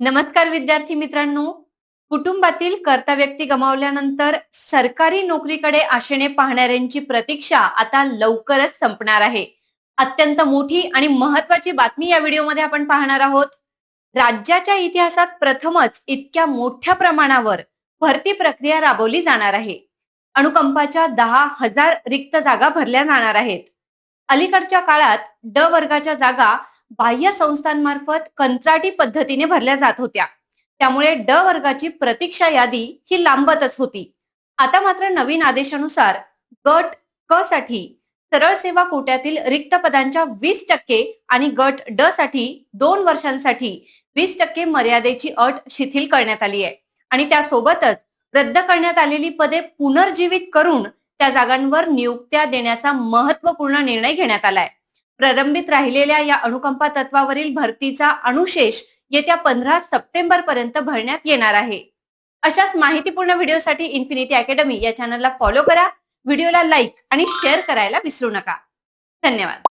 नमस्कार विद्यार्थी मित्रांनो, कुटुंबातील कर्ता व्यक्ती गमावल्यानंतर सरकारी नोकरीकडे आशेने पाहणाऱ्यांची प्रतीक्षा आता लवकरच संपणार आहे. अत्यंत मोठी आणि महत्वाची बातमी या व्हिडिओमध्ये आपण पाहणार आहोत. राज्याच्या इतिहासात प्रथमच इतक्या मोठ्या प्रमाणावर भरती प्रक्रिया राबवली जाणार आहे. अनुकंपाच्या 10,000 रिक्त जागा भरल्या जाणार आहेत. अलीकडच्या काळात ड वर्गाच्या जागा बाह्य संस्थांमार्फत कंत्राटी पद्धतीने भरल्या जात होत्या. त्यामुळे ड वर्गाची प्रतीक्षा यादी ही लांबतच होती. आता मात्र नवीन आदेशानुसार गट क साठी सरळ सेवा कोट्यातील रिक्त पदांच्या 20% आणि गट ड साठी 2 वर्षांसाठी 20% मर्यादेची अट शिथिल करण्यात आली आहे. आणि त्यासोबतच रद्द करण्यात आलेली पदे पुनर्जीवित करून त्या जागांवर नियुक्त्या देण्याचा महत्वपूर्ण निर्णय घेण्यात आलाय. प्रलंबित राहिलेल्या या अनुकंपा तत्वावरील भरतीचा अनुशेष येत्या 15 सप्टेंबर पर्यंत भरण्यात येणार आहे. अशाच माहितीपूर्ण व्हिडिओसाठी इन्फिनिटी अकॅडमी या चॅनलला फॉलो करा, व्हिडिओला लाईक आणि शेअर करायला विसरू नका. धन्यवाद.